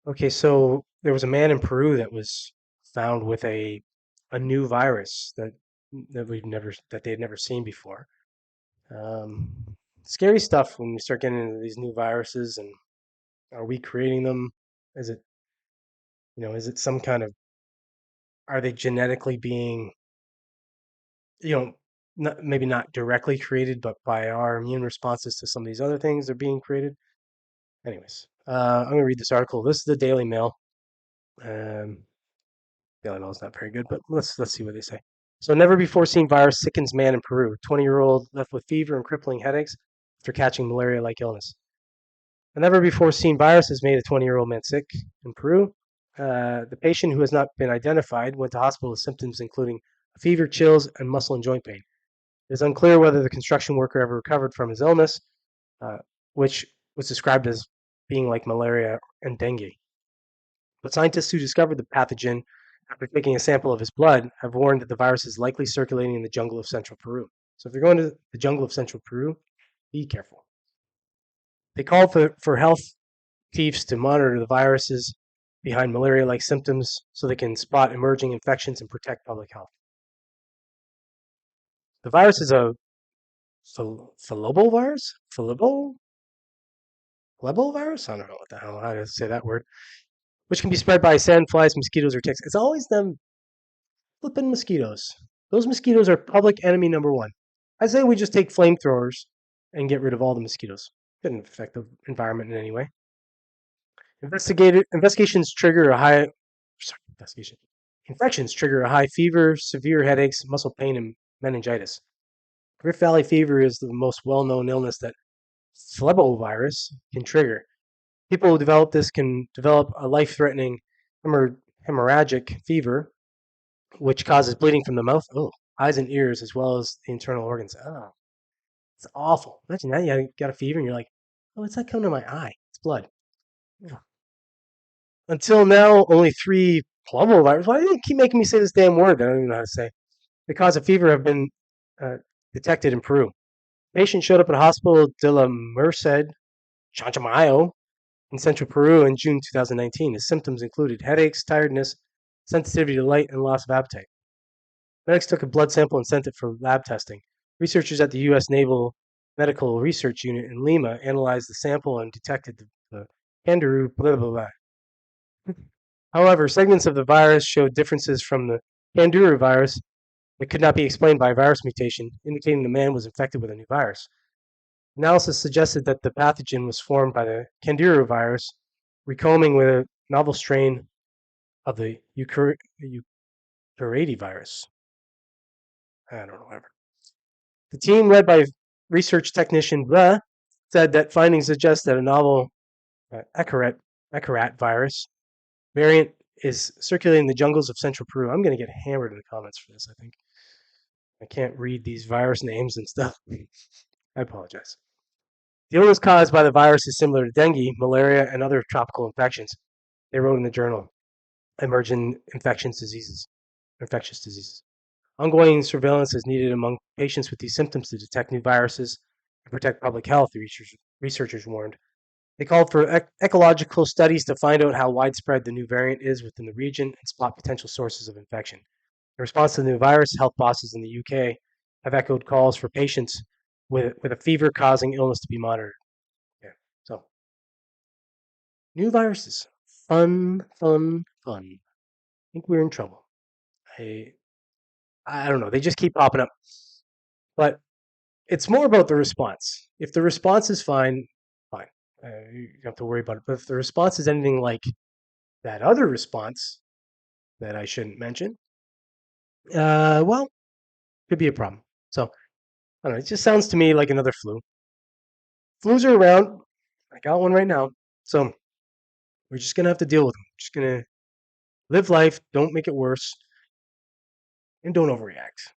Okay, so there was a man in Peru that was found with a new virus that they had never seen before. Um, Scary stuff when we start getting into these new viruses, and are we creating them? Is it, is it some kind of, are they genetically being, you know, maybe not directly created, but by our immune responses to some of these other things they're being created? Anyways, I'm gonna read this article. This is the Daily Mail. Um, Daily Mail is not very good, but let's see what they say. So, never before seen virus sickens man in Peru. 20-year-old left with fever and crippling headaches after catching malaria-like illness. A never before seen virus has made a 20-year-old man sick in Peru. The patient, who has not been identified, went to hospital with symptoms including fever, chills, and muscle and joint pain. It is unclear whether the construction worker ever recovered from his illness, uh, which was described as being like malaria and dengue. But scientists who discovered the pathogen after taking a sample of his blood have warned that the virus is likely circulating in the jungle of central Peru. So if you're going to the jungle of central Peru, be careful. They called for health chiefs to monitor the viruses behind malaria-like symptoms so they can spot emerging infections and protect public health. The virus is a phalobo virus? Phalobo virus? I don't know what the hell, how to say that word. Which can be spread by sandflies, mosquitoes, or ticks. It's always them flipping mosquitoes. Those mosquitoes are public enemy number one. I say we just take flamethrowers and get rid of all the mosquitoes. Couldn't affect the environment in any way. Investigations trigger a high. Sorry, investigation. Infections trigger a high fever, severe headaches, muscle pain, and meningitis. Rift Valley fever is the most well-known illness that phlebovirus can trigger. People who develop this can develop a life-threatening hemorrhagic fever, which causes bleeding from the mouth, eyes and ears, as well as the internal organs. Oh, it's awful. Imagine that. You got a fever and you're like, oh, what's that coming to my eye? It's blood. Ugh. Until now, only three plumbovirus. Why do they keep making me say this damn word that I don't even know how to say? The cause of fever have been uh, detected in Peru. Patient showed up at Hospital de la Merced, Chanchamayo, in central Peru in June 2019. His symptoms included headaches, tiredness, sensitivity to light, and loss of appetite. Medics took a blood sample and sent it for lab testing. Researchers at the U.S. Naval Medical Research Unit in Lima analyzed the sample and detected the kangaroo blah blah blah. However, segments of the virus showed differences from the kangaroo virus that could not be explained by a virus mutation, indicating the man was infected with a new virus. Analysis suggested that the pathogen was formed by the kangaroo virus, recombing with a novel strain of the Eukaryote virus. I don't know, whatever. The team, led by research technician Blah, said that findings suggest that a novel Ecarat virus variant is circulating in the jungles of central Peru. I'm going to get hammered in the comments for this, I think. I can't read these virus names and stuff. I apologize. The illness caused by the virus is similar to dengue, malaria, and other tropical infections. They wrote in the journal Emerging Infectious Diseases. Ongoing surveillance is needed among patients with these symptoms to detect new viruses and protect public health, the researchers warned. They called for ecological studies to find out how widespread the new variant is within the region and spot potential sources of infection. In response to the new virus, health bosses in the UK have echoed calls for patients with a fever causing illness to be monitored. Yeah. So, new viruses. Fun, fun, fun. I think we're in trouble. I, I don't know. They just keep popping up. But it's more about the response. If the response is fine, fine. You don't have to worry about it. But if the response is anything like that other response that I shouldn't mention, well, could be a problem. So, I don't know. It just sounds to me like another flu. Flus are around. I got one right now. So, we're just going to have to deal with them. Just going to live life, don't make it worse, and don't overreact.